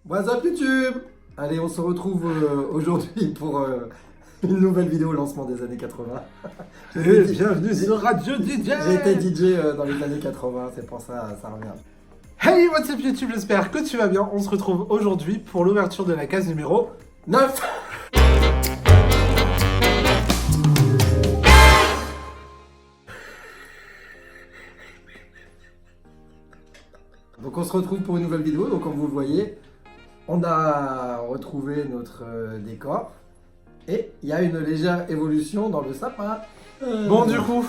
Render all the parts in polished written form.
What's up YouTube? Allez, on se retrouve aujourd'hui pour une nouvelle vidéo au lancement des années 80. Bienvenue sur Radio DJ. J'ai été DJ dans les années 80, c'est pour ça, ça revient. Hey, what's up YouTube, j'espère que tu vas bien. On se retrouve aujourd'hui pour l'ouverture de la case numéro 9. Donc on se retrouve pour une nouvelle vidéo, donc comme vous le voyez, on a retrouvé notre décor et il y a une légère évolution dans le sapin. Bon du coup,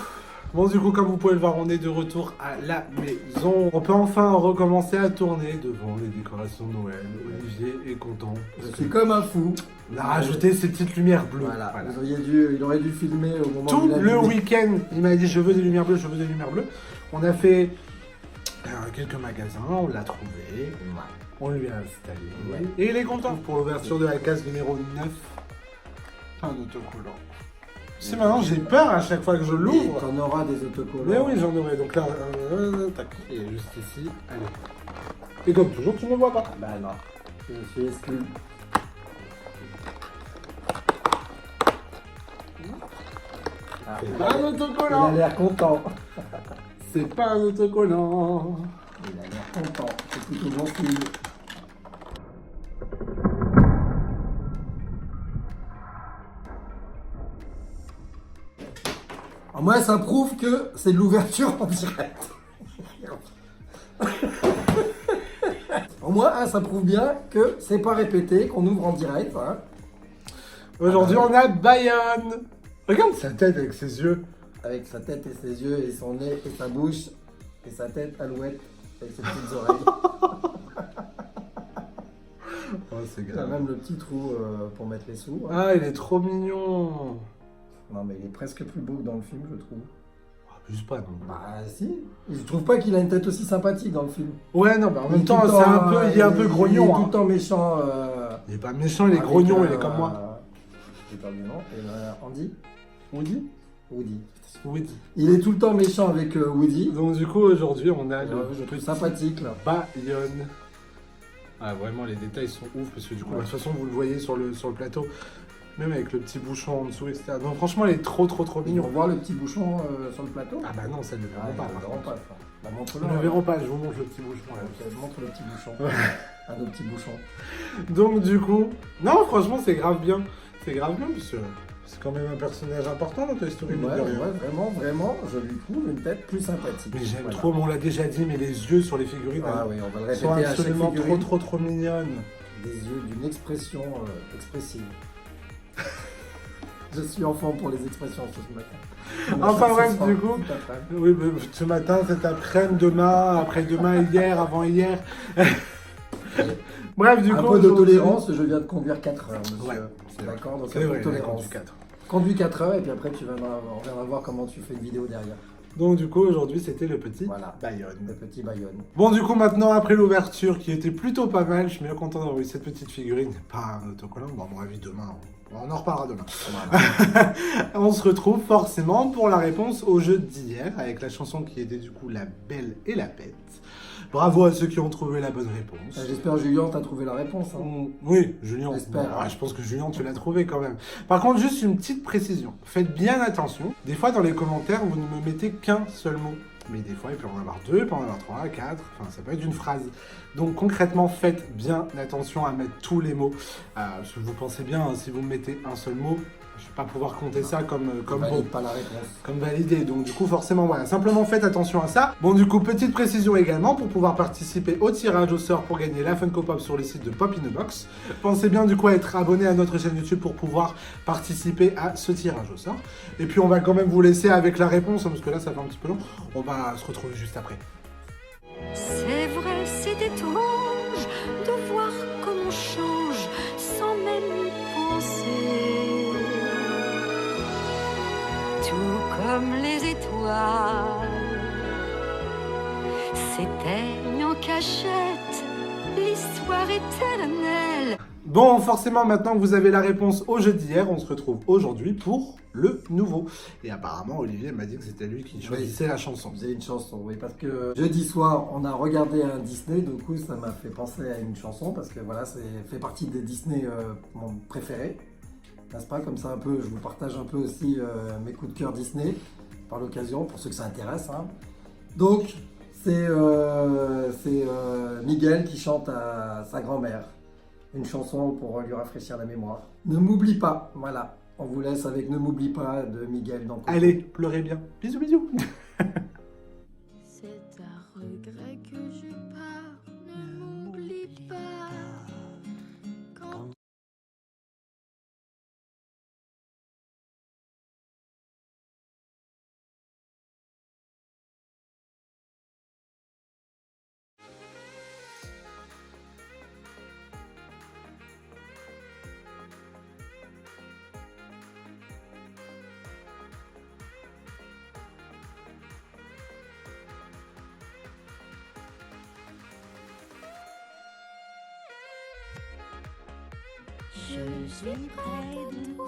comme vous pouvez le voir, on est de retour à la maison. On peut enfin recommencer à tourner devant les décorations de Noël. Olivier est content. Je suis comme un fou. On a rajouté ces petites lumières bleues. Voilà. Il aurait dû filmer au moment Tout où il a le filmé. week-end, il m'a dit je veux des lumières bleues, je veux des lumières bleues. On a fait quelques magasins, on l'a trouvé, on lui a installé. Ouais. Et il est content pour l'ouverture de la case numéro 9. Un autocollant. C'est maintenant, j'ai peur à chaque fois que je Et l'ouvre. t'en auras des autocollants. Mais oui, j'en aurai. Donc là, tac, il est juste ici. Allez. Et comme toujours, tu ne le vois pas. Bah non, je suis exclu. Ah, C'est pas un il a autocollant. l'air content. C'est pas un autocollant. Il a l'air content. C'est plutôt bon signe. Au moins, ça prouve que c'est de l'ouverture en direct. Au moins, ça prouve bien que c'est pas répété, qu'on ouvre en direct. Hein. Aujourd'hui, on a Bayonne. Regarde sa tête avec ses yeux. Avec sa tête et ses yeux et son nez et sa bouche et sa tête alouette avec ses petites oreilles. Oh, c'est Il a grave. même le petit trou pour mettre les sous. Hein. Ah, il est trop mignon. Non mais il est presque plus beau que dans le film, je trouve. Abuse pas, non. Bah si. Je trouve pas qu'il a une tête aussi sympathique dans le film. Ouais, non, mais en Il est même temps, tout le c'est un peu, il est un peu Il est grognon. tout Hein. le temps méchant. Il est pas méchant, il est avec, grognon, il est comme moi. J'ai pas le nom. Et Andy Woody. Woody. Woody. Il est tout le temps méchant avec Woody. Donc du coup, aujourd'hui, on a le Je trouve petit sympathique là. Bayonne. Ah, vraiment, les détails sont ouf, parce que du coup, Ouais. de toute façon, vous le voyez sur le plateau. Même avec le petit bouchon en dessous, etc. Donc franchement, il est trop Ils mignon. vont voir le petit bouchon sur le plateau. Ah bah non, ça ne le verront Ah, pas. ils ne par verront contre. pas. Ça. Bah, montre-le. Ils ne alors. verront pas, je vous montre le petit bouchon. Là. Ok, montre le petit bouchon. Un autre petit bouchon. Donc du coup, non, franchement, c'est grave bien. C'est grave bien, parce que c'est quand même un personnage important dans Toy Story. mine de rien. Vraiment, je lui trouve une tête plus sympathique. Mais j'aime Voilà. trop, mais on l'a déjà dit, mais les yeux sur les figurines, Ah hein, oui, on va le sont répéter à chaque absolument figurine. trop mignonnes. Des yeux d'une expression expressive. Je suis enfant pour les expressions ce matin. Enfin, Ce bref, soir, du coup. cet après-midi. Oui, mais ce matin, cet après-midi, demain, après-demain, hier, avant-hier. Bref, du Un coup. peu de aujourd'hui- tolérance, je viens de conduire 4 heures, monsieur. Ouais, c'est vrai. D'accord, donc C'est un peu vrai, de il a tolérance. conduit 4. Conduis 4 heures et puis après on viendra voir comment tu fais une vidéo derrière. Donc du coup, aujourd'hui, c'était le petit Voilà. Bayonne. Le petit Bayonne. Bon, du coup, maintenant, après l'ouverture, qui était plutôt pas mal, je suis bien content d'avoir eu cette petite figurine. Pas un autocollant, bon, à mon avis, demain, on en reparlera demain. Voilà. On se retrouve forcément pour la réponse au jeu d'hier, avec la chanson qui était du coup La Belle et la Bête. Bravo à ceux qui ont trouvé la bonne réponse. J'espère Julien t'as trouvé la réponse. Hein. Oui, Julien. J'espère. Bon, ouais, je pense que Julien, tu l'as trouvé quand même. Par contre, juste une petite précision. Faites bien attention. Des fois, dans les commentaires, vous ne me mettez qu'un seul mot. Mais des fois, il peut en avoir 2, il peut en avoir 3, 4. Enfin, ça peut être une phrase. Donc, concrètement, faites bien attention à mettre tous les mots. Parce que vous pensez bien, hein, si vous me mettez un seul mot, je ne vais pas pouvoir compter ça comme On bon. valide pas la réponse. Comme validé, donc du coup forcément voilà, simplement faites attention à ça. Bon du coup, petite précision également, pour pouvoir participer au tirage au sort pour gagner la Funko Pop sur les sites de Pop in a Box, pensez bien du coup à être abonné à notre chaîne YouTube pour pouvoir participer à ce tirage au sort. Et puis on va quand même vous laisser avec la réponse, hein, parce que là ça fait un petit peu long, on va se retrouver juste après. C'est vrai, c'est étrange de voir comme on change sans même y penser. Tout comme les étoiles s'éteignent en cachette, l'histoire éternelle Bon, forcément, maintenant que vous avez la réponse au jeu d'hier, on se retrouve aujourd'hui pour le nouveau. Et apparemment, Olivier m'a dit que c'était lui qui choisissait la chanson. Vous avez une chanson, oui, parce que jeudi soir, on a regardé un Disney, du coup, ça m'a fait penser à une chanson, parce que voilà, c'est fait partie des Disney mon préféré. N'est-ce pas? Comme ça, un peu, je vous partage un peu aussi mes coups de cœur Disney, par l'occasion, pour ceux que ça intéresse. Hein. Donc, c'est Miguel qui chante à sa grand-mère. Une chanson pour lui rafraîchir la mémoire. Ne m'oublie pas, voilà. On vous laisse avec Ne m'oublie pas de Miguel. Donc, Allez, pleurez bien. Bisous, bisous. C'est à regret que je pars, ne m'oublie pas. Quand je suis près de toi.